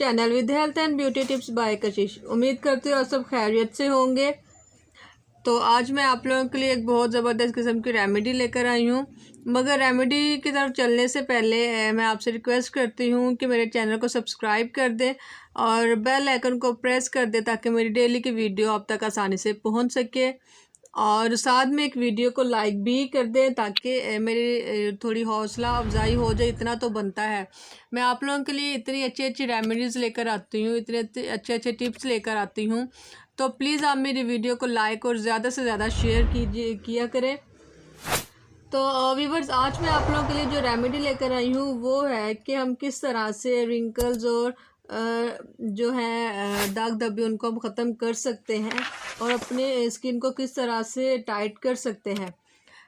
Channel with health and beauty tips by कशिश। उम्मीद करती हूँ आप सब खैरियत से होंगे। तो आज मैं आप लोगों के लिए एक बहुत ज़बरदस्त किस्म की रेमेडी लेकर आई हूँ। मगर रेमेडी की तरफ चलने से पहले मैं आपसे रिक्वेस्ट करती हूँ कि मेरे चैनल को सब्सक्राइब कर दें और बेल आइकन को प्रेस कर दें ताकि मेरी डेली की वीडियो आप तक आसानी से पहुँच सके। और साथ में एक वीडियो को लाइक भी कर दें ताकि मेरी थोड़ी हौसला अफजाई हो जाए, इतना तो बनता है। मैं आप लोगों के लिए इतनी अच्छी अच्छी रेमेडीज़ लेकर आती हूँ, इतने अच्छे अच्छे टिप्स लेकर आती हूँ, तो प्लीज़ आप मेरी वीडियो को लाइक और ज़्यादा से ज़्यादा शेयर किया करें। तो व्यूअर्स, आज मैं आप लोगों के लिए जो रेमेडी लेकर आई हूँ वो है कि हम किस तरह से रिंकल्स और जो है दाग धब्बे उनको हम ख़त्म कर सकते हैं और अपने स्किन को किस तरह से टाइट कर सकते हैं।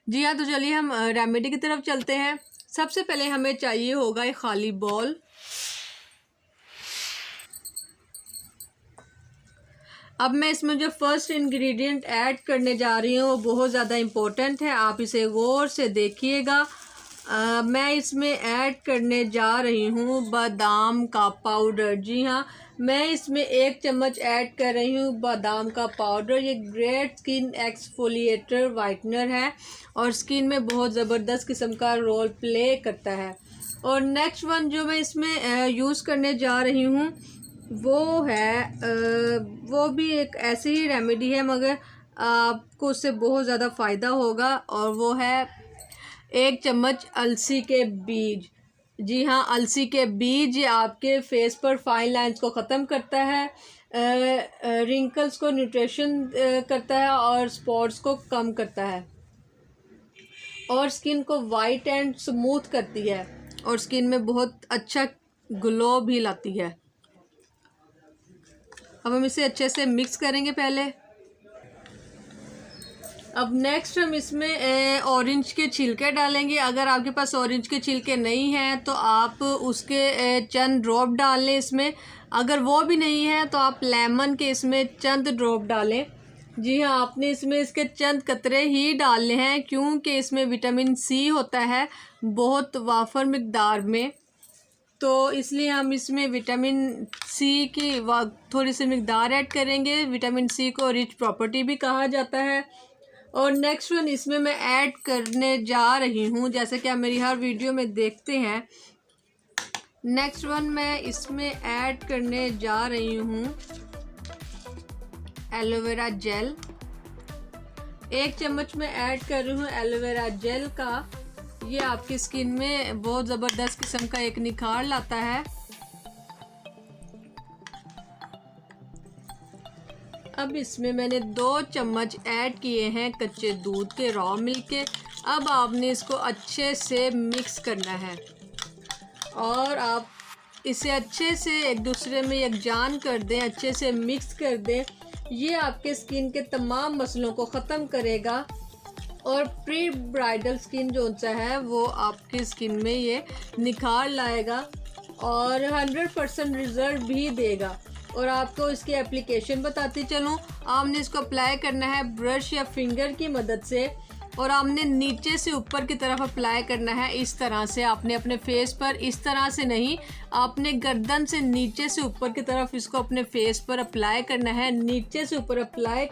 जी हाँ, तो चलिए हम रेमेडी की तरफ चलते हैं। सबसे पहले हमें चाहिए होगा एक खाली बॉल। अब मैं इसमें जो फर्स्ट इंग्रेडिएंट ऐड करने जा रही हूँ वो बहुत ज़्यादा इम्पोर्टेंट है, आप इसे गौर से देखिएगा। मैं इसमें ऐड करने जा रही हूँ बादाम का पाउडर। जी हाँ, मैं इसमें 1 चम्मच ऐड कर रही हूँ बादाम का पाउडर। ये ग्रेट स्किन एक्सफोलिएटर वाइटनर है और स्किन में बहुत ज़बरदस्त किस्म का रोल प्ले करता है। और नेक्स्ट वन जो मैं इसमें यूज़ करने जा रही हूँ वो है वो भी एक ऐसी ही रेमेडी है मगर आपको उससे बहुत ज़्यादा फ़ायदा होगा, और वो है 1 चम्मच अलसी के बीज। जी हाँ, अलसी के बीज ये आपके फेस पर फाइन लाइंस को ख़त्म करता है, रिंकल्स को न्यूट्रिशन करता है और स्पॉट्स को कम करता है और स्किन को वाइट एंड स्मूथ करती है और स्किन में बहुत अच्छा ग्लो भी लाती है। अब हम इसे अच्छे से मिक्स करेंगे पहले। अब नेक्स्ट हम इसमें ऑरेंज के छिलके डालेंगे। अगर आपके पास ऑरेंज के छिलके नहीं हैं तो आप उसके चंद ड्रॉप डाल लें इसमें। अगर वो भी नहीं है तो आप लेमन के इसमें चंद ड्रॉप डालें। जी हाँ, आपने इसमें इसके चंद कतरे ही डालने हैं क्योंकि इसमें विटामिन सी होता है बहुत वाफर मिकदार में, तो इसलिए हम इसमें विटामिन सी की थोड़ी सी मिकदार ऐड करेंगे। विटामिन सी को रिच प्रॉपर्टी भी कहा जाता है। और नेक्स्ट वन इसमें मैं ऐड करने जा रही हूँ, जैसे कि आप मेरी हर वीडियो में देखते हैं। नेक्स्ट वन मैं इसमें ऐड करने जा रही हूँ एलोवेरा जेल। 1 चम्मच में ऐड कर रही हूँ एलोवेरा जेल का। ये आपकी स्किन में बहुत ज़बरदस्त किस्म का एक निखार लाता है। अब इसमें मैंने 2 चम्मच ऐड किए हैं कच्चे दूध के, रॉ मिल्क के। अब आपने इसको अच्छे से मिक्स करना है और आप इसे अच्छे से एक दूसरे में यकजान कर दें, अच्छे से मिक्स कर दें। ये आपके स्किन के तमाम मसलों को ख़त्म करेगा और प्री ब्राइडल स्किन जो सा है वो आपकी स्किन में ये निखार लाएगा और 100% रिजल्ट भी देगा। और आपको इसकी एप्लीकेशन बताती चलूँ, आपने इसको अप्लाई करना है ब्रश या फिंगर की मदद से और आपने नीचे से ऊपर की तरफ अप्लाई करना है। इस तरह से आपने अपने फेस पर, इस तरह से नहीं, आपने गर्दन से नीचे से ऊपर की तरफ इसको अपने फेस पर अप्लाई करना है। नीचे से ऊपर अप्लाई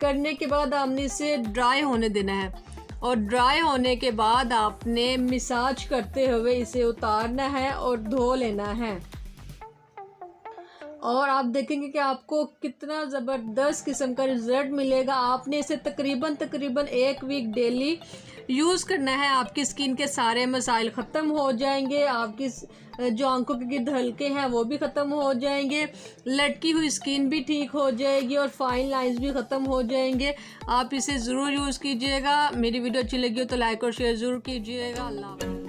करने के बाद आपने इसे ड्राई होने देना है और ड्राई होने के बाद आपने मसाज करते हुए इसे उतारना है और धो लेना है। और आप देखेंगे कि आपको कितना ज़बरदस्त किस्म का रिज़ल्ट मिलेगा। आपने इसे तकरीबन 1 वीक डेली यूज़ करना है। आपकी स्किन के सारे मसाइल ख़त्म हो जाएंगे, आपकी जो आंखों के गिर्द हल्के हैं वो भी ख़त्म हो जाएंगे, लटकी हुई स्किन भी ठीक हो जाएगी और फाइन लाइंस भी ख़त्म हो जाएंगे। आप इसे ज़रूर यूज़ कीजिएगा। मेरी वीडियो अच्छी लगी हो तो लाइक और शेयर ज़रूर कीजिएगा। अल्लाह।